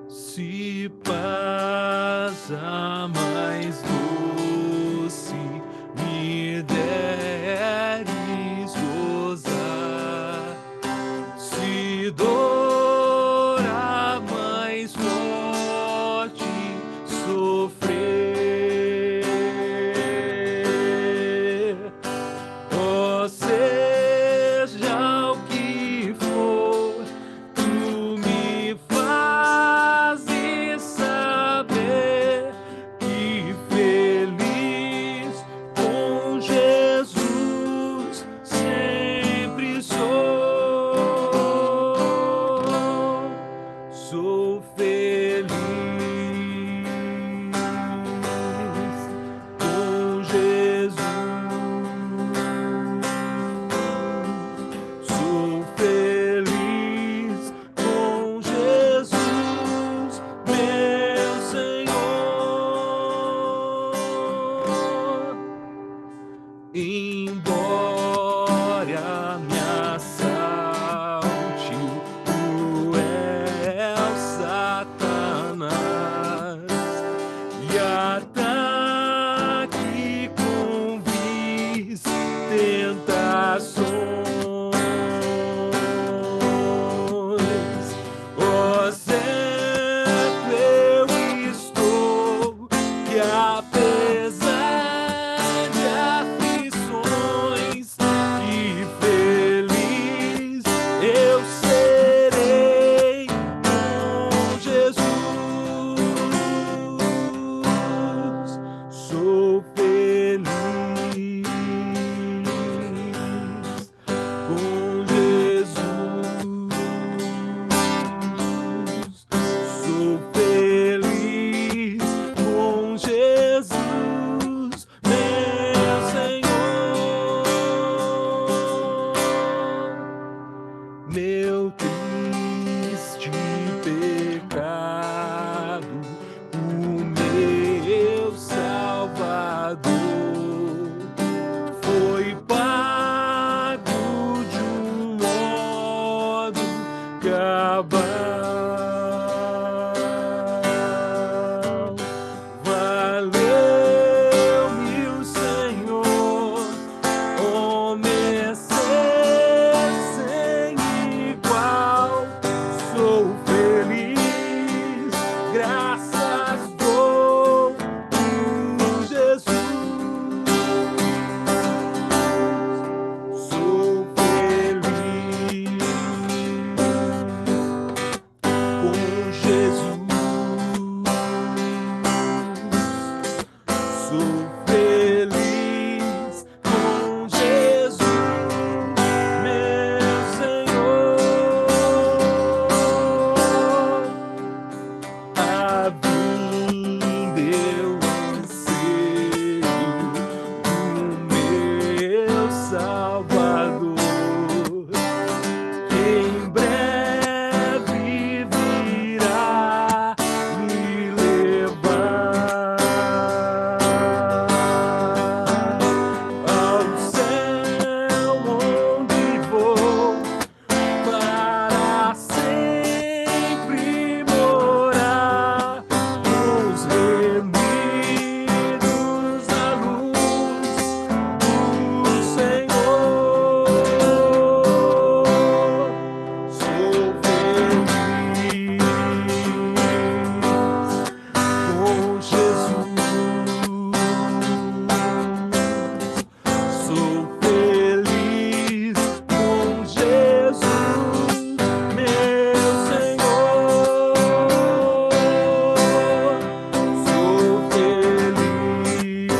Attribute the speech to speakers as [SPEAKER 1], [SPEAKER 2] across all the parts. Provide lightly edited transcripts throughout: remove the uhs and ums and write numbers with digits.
[SPEAKER 1] Se paz a mais doce me deres gozar, se dor a mais forte sofrer, ó, seja o que for, tu me fazes saber que feliz com Jesus sempre sou feliz com Jesus. Sou feliz com Jesus, meu Senhor. Embora me assalte o cruel Satanás e ataque com vis tentações, ó, certo eu estou que apesar de aflições, que feliz eu serei com Jesus. Sou feliz com Jesus. Sou feliz com Jesus, meu Senhor. Meu triste pecado, o meu Salvador foi pago de um modo cabal. Valeu-me o Senhor, ó, mercê sem igual. Sou feliz, graças dou por Jesus. Sou feliz com Jesus. Sou feliz com Jesus, meu Senhor. A vinda eu anseio do meu Salvador, que em breve virá me levar ao céu onde vou para sempre morar com os remidos da luz do Senhor. Sou feliz com Jesus. Sou feliz com Jesus, meu Senhor. Sou feliz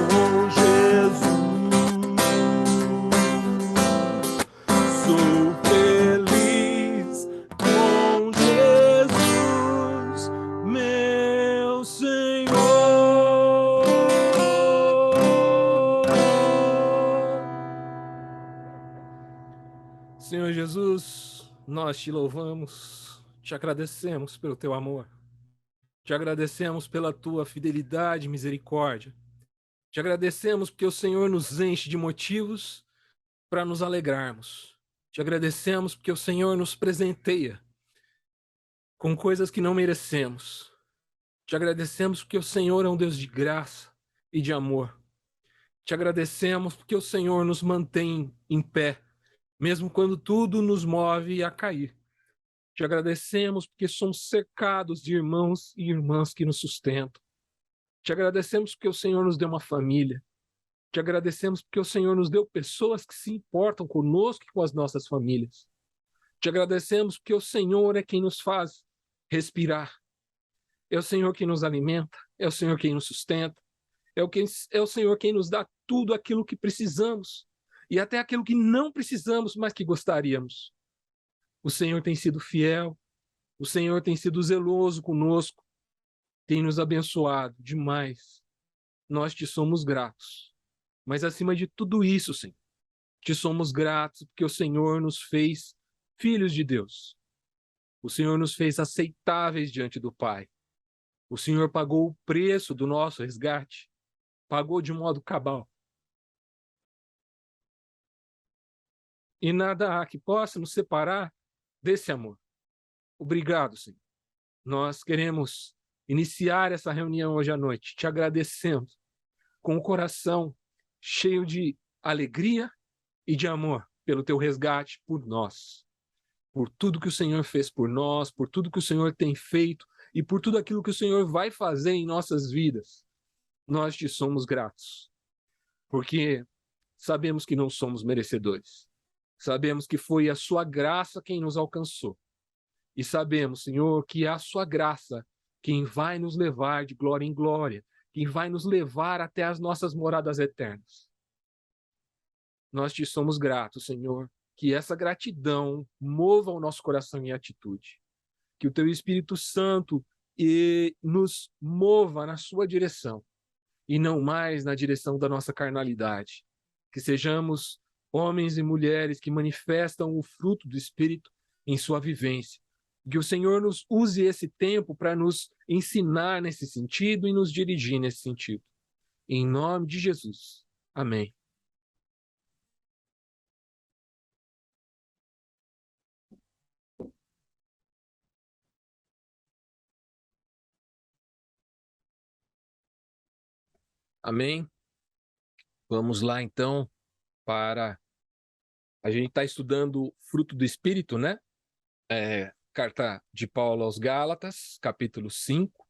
[SPEAKER 1] com Jesus. Sou feliz com Jesus, meu Senhor. Senhor Jesus, nós te louvamos, te agradecemos pelo teu amor, te agradecemos pela tua fidelidade e misericórdia, te agradecemos porque o Senhor nos enche de motivos para nos alegrarmos, te agradecemos porque o Senhor nos presenteia com coisas que não merecemos. Te agradecemos porque o Senhor é um Deus de graça e de amor. Te agradecemos porque o Senhor nos mantém em pé, mesmo quando tudo nos move a cair. Te agradecemos porque somos cercados de irmãos e irmãs que nos sustentam. Te agradecemos porque o Senhor nos deu uma família. Te agradecemos porque o Senhor nos deu pessoas que se importam conosco e com as nossas famílias. Te agradecemos porque o Senhor é quem nos faz respirar. É o Senhor quem nos alimenta, é o Senhor quem nos sustenta, é o Senhor quem nos dá tudo aquilo que precisamos e até aquilo que não precisamos, mas que gostaríamos. O Senhor tem sido fiel, o Senhor tem sido zeloso conosco, tem nos abençoado demais. Nós te somos gratos. Mas acima de tudo isso, Senhor, te somos gratos porque o Senhor nos fez filhos de Deus. O Senhor nos fez aceitáveis diante do Pai. O Senhor pagou o preço do nosso resgate, pagou de modo cabal. E nada há que possa nos separar desse amor. Obrigado, Senhor. Nós queremos iniciar essa reunião hoje à noite, te agradecendo, com o coração cheio de alegria e de amor pelo teu resgate por nós, por tudo que o Senhor fez por nós, por tudo que o Senhor tem feito e por tudo aquilo que o Senhor vai fazer em nossas vidas. Nós te somos gratos, porque sabemos que não somos merecedores. Sabemos que foi a sua graça quem nos alcançou. E sabemos, Senhor, que é a sua graça quem vai nos levar de glória em glória, quem vai nos levar até as nossas moradas eternas. Nós te somos gratos, Senhor, que essa gratidão mova o nosso coração em atitude. Que o teu Espírito Santo nos mova na sua direção e não mais na direção da nossa carnalidade. Que sejamos homens e mulheres que manifestam o fruto do Espírito em sua vivência. Que o Senhor nos use esse tempo para nos ensinar nesse sentido e nos dirigir nesse sentido. Em nome de Jesus. Amém. Amém. Vamos lá, então, para... A gente está estudando fruto do Espírito, né? Carta de Paulo aos Gálatas, capítulo 5.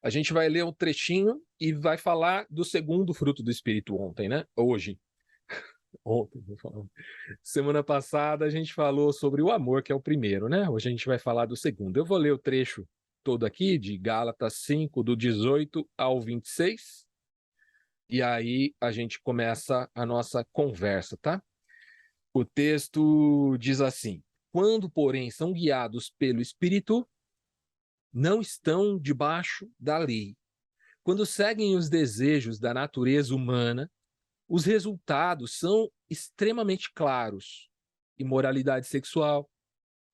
[SPEAKER 1] A gente vai ler um trechinho e vai falar do segundo fruto do Espírito ontem, né? Hoje. Ontem, semana passada a gente falou sobre o amor, que é o primeiro, né? Hoje a gente vai falar do segundo. Eu vou ler o trecho todo aqui, de Gálatas 5, do 18 ao 26. E aí a gente começa a nossa conversa, tá? O texto diz assim: quando, porém, são guiados pelo Espírito, não estão debaixo da lei. Quando seguem os desejos da natureza humana, os resultados são extremamente claros: imoralidade sexual,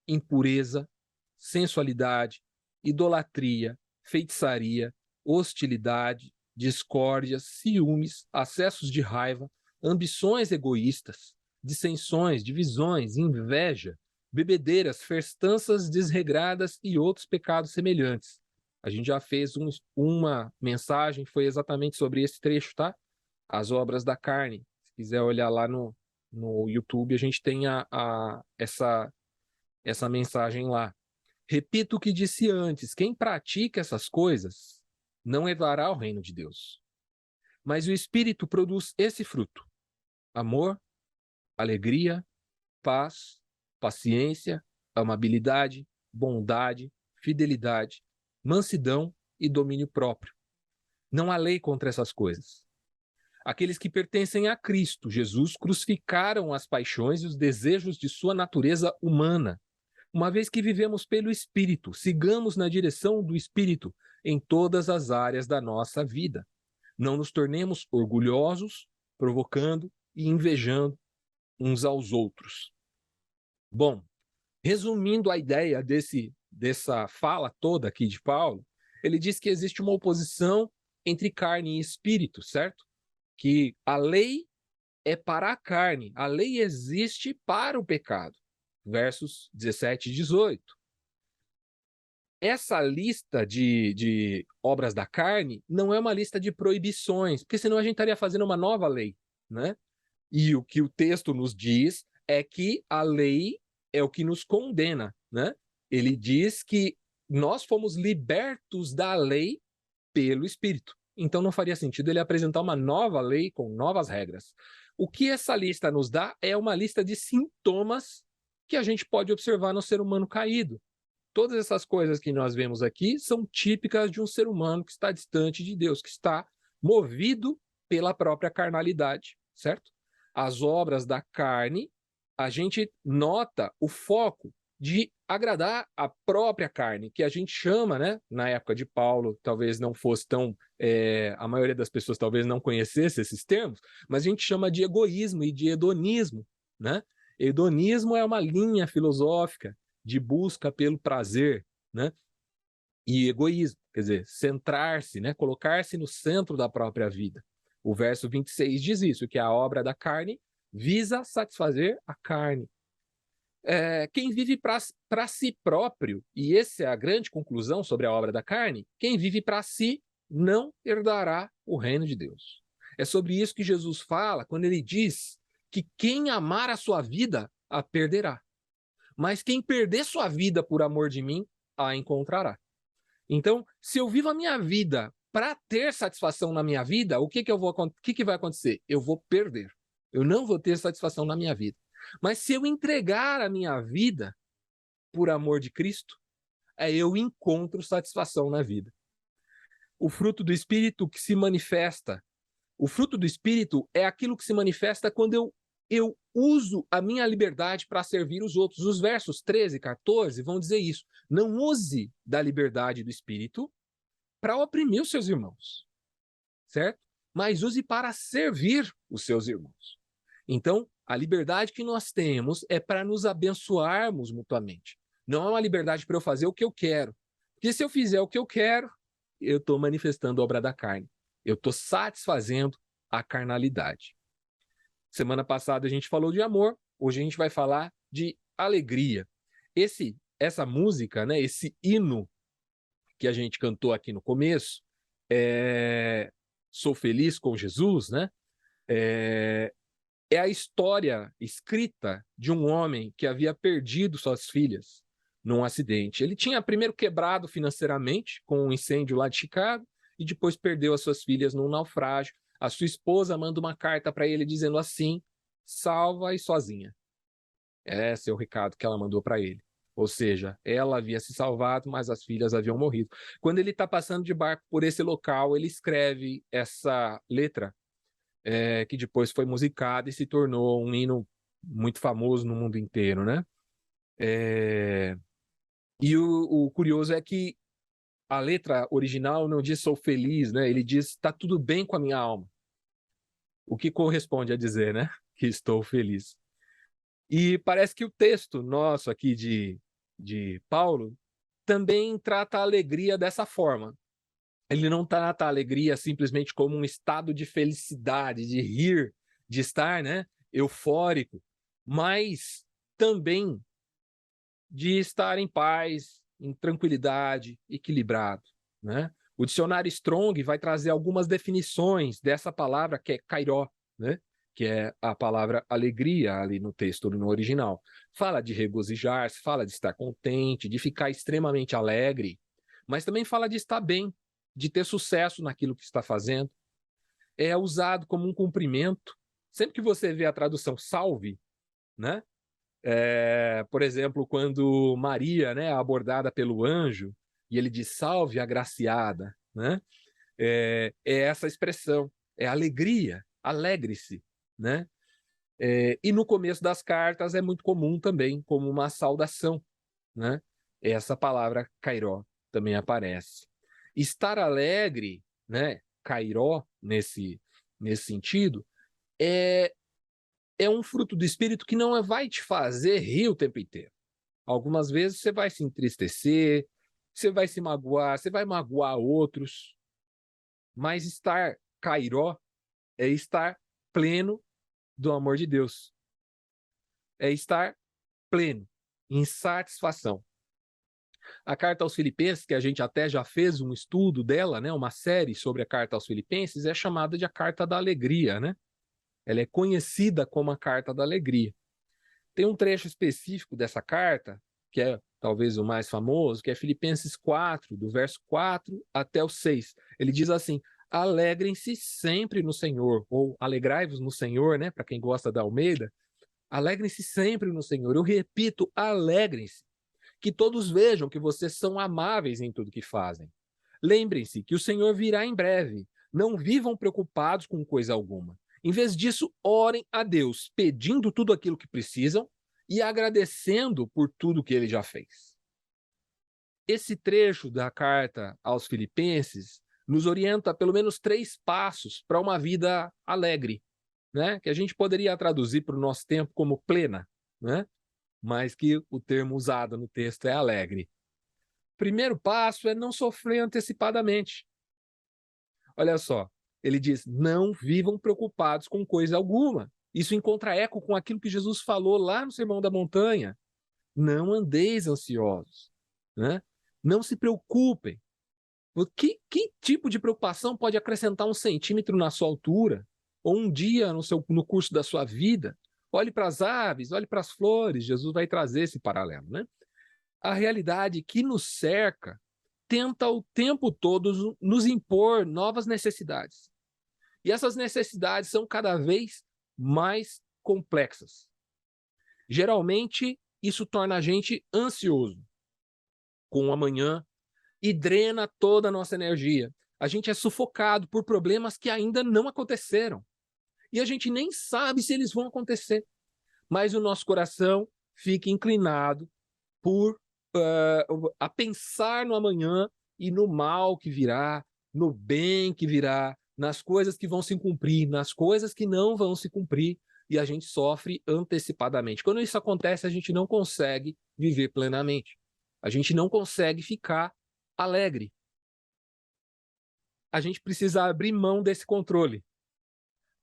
[SPEAKER 1] impureza, sensualidade, idolatria, feitiçaria, hostilidade, discórdias, ciúmes, acessos de raiva, ambições egoístas, dissensões, divisões, inveja, bebedeiras, festanças desregradas e outros pecados semelhantes. A gente já fez uma mensagem, foi exatamente sobre esse trecho, tá? As obras da carne. Se quiser olhar lá no YouTube, a gente tem essa mensagem lá. Repito o que disse antes: quem pratica essas coisas não herdará o reino de Deus. Mas o Espírito produz esse fruto: amor, alegria, paz, paciência, amabilidade, bondade, fidelidade, mansidão e domínio próprio. Não há lei contra essas coisas. Aqueles que pertencem a Cristo Jesus crucificaram as paixões e os desejos de sua natureza humana. Uma vez que vivemos pelo Espírito, sigamos na direção do Espírito em todas as áreas da nossa vida. Não nos tornemos orgulhosos, provocando e invejando uns aos outros. Bom, resumindo a ideia dessa fala toda aqui de Paulo, ele diz que existe uma oposição entre carne e espírito, certo? Que a lei é para a carne, a lei existe para o pecado. Versos 17 e 18. essa lista de obras da carne não é uma lista de proibições, porque senão a gente estaria fazendo uma nova lei, né? E o que o texto nos diz é que a lei é o que nos condena, né? Ele diz que nós fomos libertos da lei pelo Espírito. Então não faria sentido ele apresentar uma nova lei com novas regras. O que essa lista nos dá é uma lista de sintomas que a gente pode observar no ser humano caído. Todas essas coisas que nós vemos aqui são típicas de um ser humano que está distante de Deus, que está movido pela própria carnalidade, certo? As obras da carne, a gente nota o foco de agradar a própria carne, que a gente chama, né? Na época de Paulo, talvez não fosse tão... a maioria das pessoas talvez não conhecesse esses termos, mas a gente chama de egoísmo e de hedonismo, né? Hedonismo é uma linha filosófica de busca pelo prazer, né? E egoísmo, quer dizer, centrar-se, né? Colocar-se no centro da própria vida. O verso 26 diz isso, que a obra da carne visa satisfazer a carne. Quem vive para si próprio, e essa é a grande conclusão sobre a obra da carne, quem vive para si não herdará o reino de Deus. É sobre isso que Jesus fala quando ele diz que quem amar a sua vida, a perderá. Mas quem perder sua vida por amor de mim, a encontrará. Então, se eu vivo a minha vida para ter satisfação na minha vida, o que vai acontecer? Eu vou perder. Eu não vou ter satisfação na minha vida. Mas se eu entregar a minha vida por amor de Cristo, eu encontro satisfação na vida. O fruto do Espírito que se manifesta. O fruto do Espírito é aquilo que se manifesta quando eu uso a minha liberdade para servir os outros. Os versos 13 e 14 vão dizer isso. Não use da liberdade do Espírito para oprimir os seus irmãos, certo? Mas use para servir os seus irmãos. Então, a liberdade que nós temos é para nos abençoarmos mutuamente. Não é uma liberdade para eu fazer o que eu quero. Porque se eu fizer o que eu quero, eu estou manifestando a obra da carne. Eu estou satisfazendo a carnalidade. Semana passada a gente falou de amor, hoje a gente vai falar de alegria. Essa música, né, esse hino que a gente cantou aqui no começo, Sou Feliz com Jesus, né? É a história escrita de um homem que havia perdido suas filhas num acidente. Ele tinha primeiro quebrado financeiramente com um incêndio lá de Chicago e depois perdeu as suas filhas num naufrágio. A sua esposa manda uma carta para ele dizendo assim: salva e sozinha. Esse é o recado que ela mandou para ele. Ou seja, ela havia se salvado, mas as filhas haviam morrido. Quando ele está passando de barco por esse local, ele escreve essa letra, que depois foi musicada e se tornou um hino muito famoso no mundo inteiro, né? E o curioso é que a letra original não diz sou feliz, né? Ele diz está tudo bem com a minha alma. O que corresponde a dizer, né? Que estou feliz. E parece que o texto nosso aqui de Paulo também trata a alegria dessa forma. Ele não trata a alegria simplesmente como um estado de felicidade, de rir, de estar, né, eufórico, mas também de estar em paz, em tranquilidade, equilibrado, né? O dicionário Strong vai trazer algumas definições dessa palavra que é kairó, né? Que é a palavra alegria ali no texto, no original. Fala de regozijar-se, fala de estar contente, de ficar extremamente alegre, mas também fala de estar bem, de ter sucesso naquilo que está fazendo. É usado como um cumprimento. Sempre que você vê a tradução salve, né? Por exemplo, quando Maria, né, é abordada pelo anjo, e ele diz salve agraciada, né? É essa expressão, é alegria, alegre-se, né? E no começo das cartas é muito comum também, como uma saudação, né? Essa palavra kairó também aparece. Estar alegre, né? Kairó, nesse sentido, é um fruto do espírito que não vai te fazer rir o tempo inteiro. Algumas vezes você vai se entristecer, você vai se magoar, você vai magoar outros, mas estar kairó é estar pleno do amor de Deus. É estar pleno, em satisfação. A carta aos Filipenses, que a gente até já fez um estudo dela, né, uma série sobre a carta aos Filipenses, é chamada de a carta da alegria, né? Ela é conhecida como a carta da alegria. Tem um trecho específico dessa carta, que é talvez o mais famoso, que é Filipenses 4, do verso 4 até o 6. Ele diz assim: alegrem-se sempre no Senhor, ou alegrai-vos no Senhor, né? Para quem gosta da Almeida, alegrem-se sempre no Senhor. Eu repito, alegrem-se. Que todos vejam que vocês são amáveis em tudo que fazem. Lembrem-se que o Senhor virá em breve. Não vivam preocupados com coisa alguma. Em vez disso, orem a Deus, pedindo tudo aquilo que precisam e agradecendo por tudo que ele já fez. Esse trecho da carta aos Filipenses nos orienta pelo menos 3 passos para uma vida alegre, né? Que a gente poderia traduzir para o nosso tempo como plena, né? Mas que o termo usado no texto é alegre. Primeiro passo é não sofrer antecipadamente. Olha só, ele diz: não vivam preocupados com coisa alguma. Isso encontra eco com aquilo que Jesus falou lá no Sermão da Montanha. Não andeis ansiosos, né? Não se preocupem. Que tipo de preocupação pode acrescentar 1 centímetro na sua altura? Ou um dia no curso da sua vida? Olhe para as aves, olhe para as flores. Jesus vai trazer esse paralelo, né? A realidade que nos cerca tenta o tempo todo nos impor novas necessidades. E essas necessidades são cada vez mais complexas. Geralmente, isso torna a gente ansioso com o amanhã e drena toda a nossa energia. A gente é sufocado por problemas que ainda não aconteceram. E a gente nem sabe se eles vão acontecer. Mas o nosso coração fica inclinado a pensar no amanhã e no mal que virá, no bem que virá, nas coisas que vão se cumprir, nas coisas que não vão se cumprir, e a gente sofre antecipadamente. Quando isso acontece, a gente não consegue viver plenamente. A gente não consegue ficar alegre. A gente precisa abrir mão desse controle.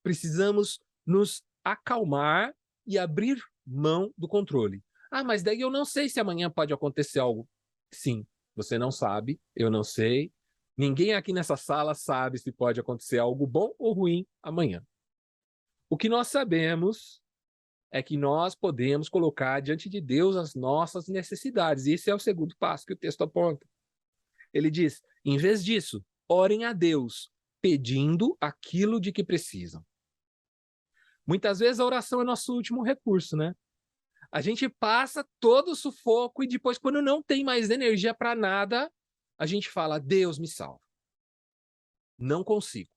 [SPEAKER 1] Precisamos nos acalmar e abrir mão do controle. Ah, mas daí eu não sei se amanhã pode acontecer algo. Sim, você não sabe, eu não sei. Ninguém aqui nessa sala sabe se pode acontecer algo bom ou ruim amanhã. O que nós sabemos é que nós podemos colocar diante de Deus as nossas necessidades. E esse é o segundo passo que o texto aponta. Ele diz: em vez disso, orem a Deus, pedindo aquilo de que precisam. Muitas vezes a oração é nosso último recurso, né? A gente passa todo o sufoco e depois, quando não tem mais energia para nada, a gente fala: Deus me salva. Não consigo.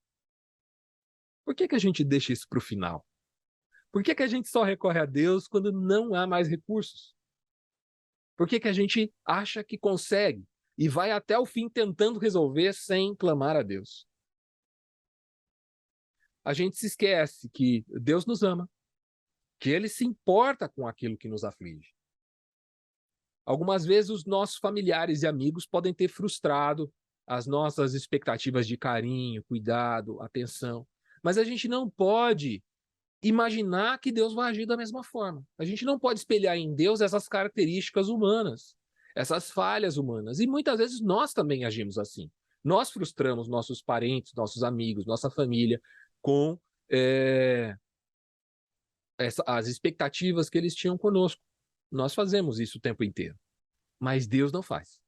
[SPEAKER 1] Por que a gente deixa isso para o final? Por que a gente só recorre a Deus quando não há mais recursos? Por que a gente acha que consegue e vai até o fim tentando resolver sem clamar a Deus? A gente se esquece que Deus nos ama, que Ele se importa com aquilo que nos aflige. Algumas vezes os nossos familiares e amigos podem ter frustrado as nossas expectativas de carinho, cuidado, atenção, mas a gente não pode imaginar que Deus vai agir da mesma forma. A gente não pode espelhar em Deus essas características humanas, essas falhas humanas. E muitas vezes nós também agimos assim. Nós frustramos nossos parentes, nossos amigos, nossa família com as expectativas que eles tinham conosco. Nós fazemos isso o tempo inteiro. Mas Deus não faz.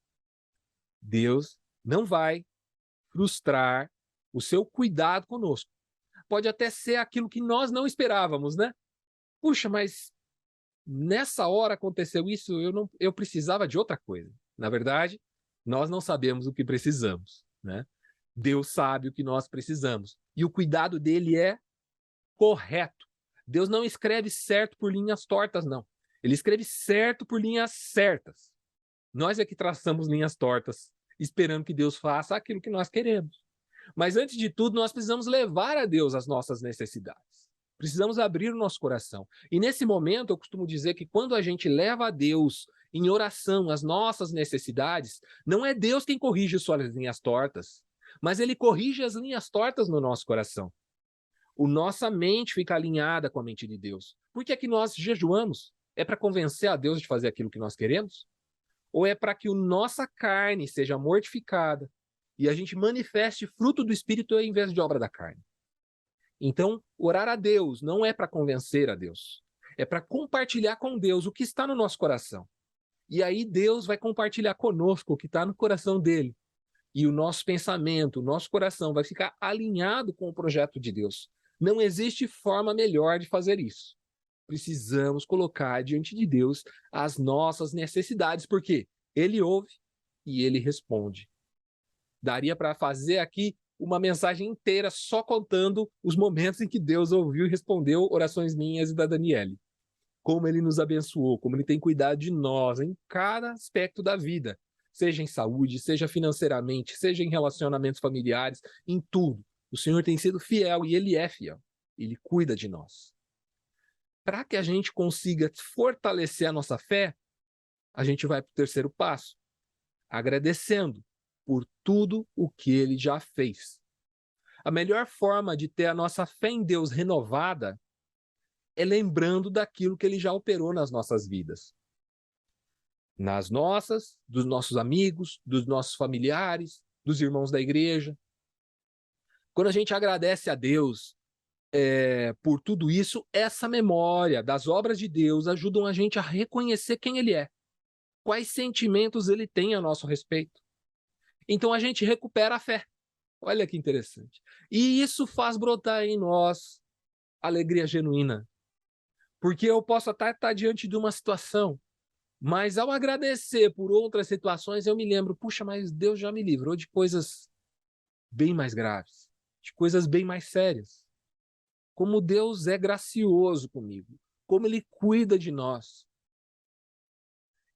[SPEAKER 1] Deus não vai frustrar o seu cuidado conosco. Pode até ser aquilo que nós não esperávamos, né? Puxa, mas nessa hora aconteceu isso, eu precisava de outra coisa. Na verdade, nós não sabemos o que precisamos, né? Deus sabe o que nós precisamos. E o cuidado dele é correto. Deus não escreve certo por linhas tortas, não. Ele escreve certo por linhas certas. Nós é que traçamos linhas tortas, esperando que Deus faça aquilo que nós queremos. Mas antes de tudo, nós precisamos levar a Deus as nossas necessidades. Precisamos abrir o nosso coração. E nesse momento, eu costumo dizer que quando a gente leva a Deus em oração as nossas necessidades, não é Deus quem corrige suas linhas tortas, mas Ele corrige as linhas tortas no nosso coração. Nossa mente fica alinhada com a mente de Deus. Por que é que nós jejuamos? É para convencer a Deus de fazer aquilo que nós queremos? ou é para que a nossa carne seja mortificada e a gente manifeste fruto do Espírito em vez de obra da carne? Então, orar a Deus não é para convencer a Deus, é para compartilhar com Deus o que está no nosso coração. E aí Deus vai compartilhar conosco o que está no coração dele. E o nosso pensamento, o nosso coração vai ficar alinhado com o projeto de Deus. Não existe forma melhor de fazer isso. Precisamos colocar diante de Deus as nossas necessidades, porque Ele ouve e Ele responde. Daria para fazer aqui uma mensagem inteira só contando os momentos em que Deus ouviu e respondeu orações minhas e da Daniele. Como Ele nos abençoou, como Ele tem cuidado de nós em cada aspecto da vida, seja em saúde, seja financeiramente, seja em relacionamentos familiares, em tudo. O Senhor tem sido fiel e Ele é fiel. Ele cuida de nós. Para que a gente consiga fortalecer a nossa fé, a gente vai para o terceiro passo, agradecendo por tudo o que Ele já fez. A melhor forma de ter a nossa fé em Deus renovada é lembrando daquilo que Ele já operou nas nossas vidas. Nas nossas, dos nossos amigos, dos nossos familiares, dos irmãos da igreja. Quando a gente agradece a Deus por tudo isso, essa memória das obras de Deus ajudam a gente a reconhecer quem Ele é, quais sentimentos Ele tem a nosso respeito. Então a gente recupera a fé. Olha que interessante. E isso faz brotar em nós alegria genuína. Porque eu posso até estar diante de uma situação, mas ao agradecer por outras situações, eu me lembro, puxa, mas Deus já me livrou de coisas bem mais graves, de coisas bem mais sérias. Como Deus é gracioso comigo, como Ele cuida de nós.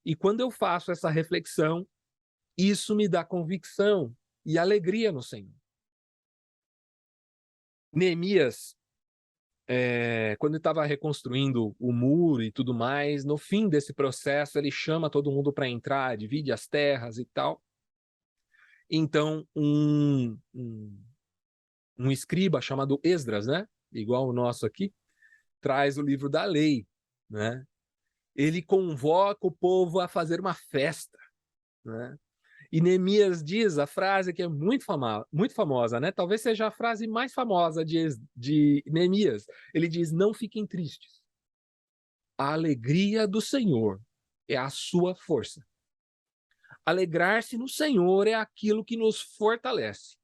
[SPEAKER 1] E quando eu faço essa reflexão, isso me dá convicção e alegria no Senhor. Neemias, quando ele estava reconstruindo o muro e tudo mais, no fim desse processo, ele chama todo mundo para entrar, divide as terras e tal. Então, um escriba chamado Esdras, né? Igual o nosso aqui, traz o livro da lei, né? Ele convoca o povo a fazer uma festa, né? E Neemias diz a frase que é muito famosa, né? Talvez seja a frase mais famosa de Neemias. Ele diz: não fiquem tristes. A alegria do Senhor é a sua força. Alegrar-se no Senhor é aquilo que nos fortalece.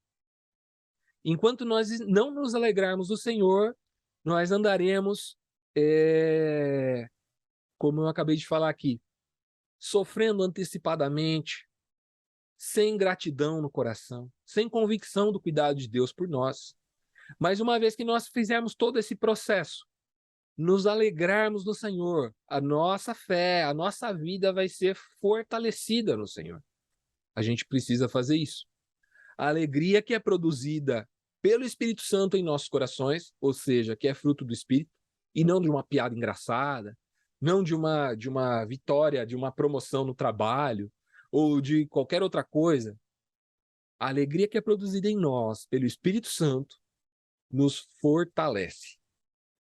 [SPEAKER 1] Enquanto nós não nos alegrarmos do Senhor, nós andaremos, como eu acabei de falar aqui, sofrendo antecipadamente, sem gratidão no coração, sem convicção do cuidado de Deus por nós. Mas uma vez que nós fizermos todo esse processo, nos alegrarmos no Senhor, a nossa fé, a nossa vida vai ser fortalecida no Senhor. A gente precisa fazer isso. A alegria que é produzida pelo Espírito Santo em nossos corações, ou seja, que é fruto do Espírito, e não de uma piada engraçada, não de uma vitória, de uma promoção no trabalho, ou de qualquer outra coisa. A alegria que é produzida em nós pelo Espírito Santo nos fortalece.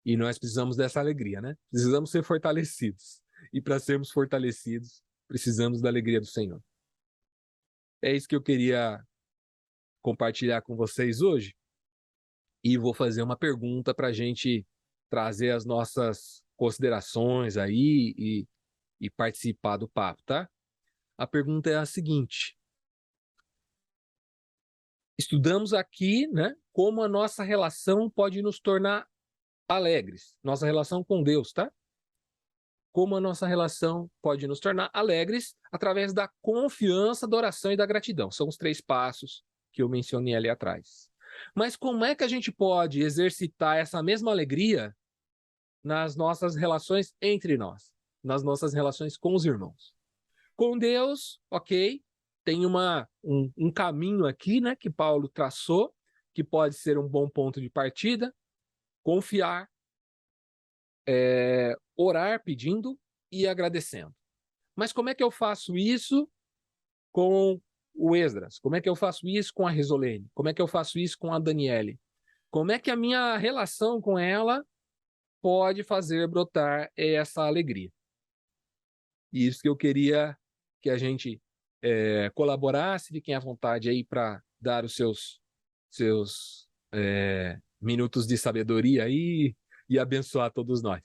[SPEAKER 1] E nós precisamos dessa alegria, né? Precisamos ser fortalecidos. E para sermos fortalecidos, precisamos da alegria do Senhor. É isso que eu queria compartilhar com vocês hoje. E vou fazer uma pergunta para a gente trazer as nossas considerações aí e participar do papo, tá? A pergunta é a seguinte: estudamos aqui, né, como a nossa relação pode nos tornar alegres, nossa relação com Deus, tá? Como a nossa relação pode nos tornar alegres através da confiança, da oração e da gratidão. São os 3 passos que eu mencionei ali atrás. Mas como é que a gente pode exercitar essa mesma alegria nas nossas relações entre nós, nas nossas relações com os irmãos? Com Deus, ok, tem um caminho aqui, né, que Paulo traçou, que pode ser um bom ponto de partida: confiar, orar pedindo e agradecendo. Mas como é que eu faço isso com o Esdras? Como é que eu faço isso com a Risolene? Como é que eu faço isso com a Daniele? Como é que a minha relação com ela pode fazer brotar essa alegria? E isso que eu queria que a gente colaborasse. Fiquem à vontade aí para dar os seus minutos de sabedoria aí e abençoar todos nós.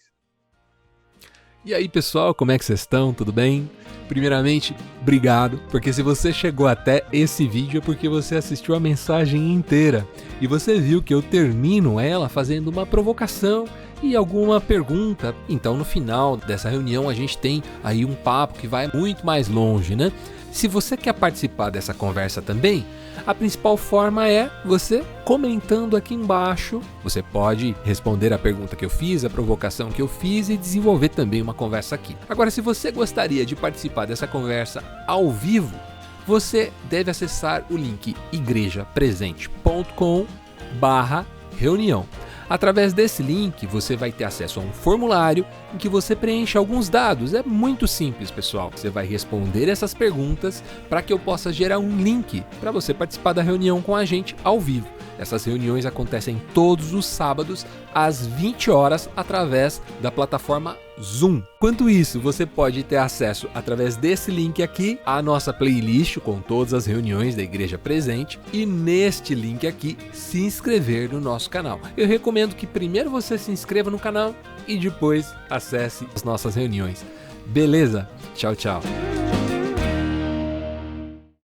[SPEAKER 2] E aí, pessoal, como é que vocês estão? Tudo bem? Primeiramente, obrigado, porque se você chegou até esse vídeo é porque você assistiu a mensagem inteira e você viu que eu termino ela fazendo uma provocação e alguma pergunta. Então, no final dessa reunião, a gente tem aí um papo que vai muito mais longe, né? Se você quer participar dessa conversa também, a principal forma é você comentando aqui embaixo. Você pode responder a pergunta que eu fiz, a provocação que eu fiz e desenvolver também uma conversa aqui. Agora, se você gostaria de participar dessa conversa ao vivo, você deve acessar o link igrejapresente.com/reunião. Através desse link, você vai ter acesso a um formulário em que você preenche alguns dados. É muito simples, pessoal. Você vai responder essas perguntas para que eu possa gerar um link para você participar da reunião com a gente ao vivo. Essas reuniões acontecem todos os sábados às 20 horas através da plataforma Zoom. Enquanto isso, você pode ter acesso através desse link aqui à nossa playlist com todas as reuniões da Igreja Presente e neste link aqui se inscrever no nosso canal. Eu recomendo que primeiro você se inscreva no canal e depois acesse as nossas reuniões. Beleza? Tchau, tchau.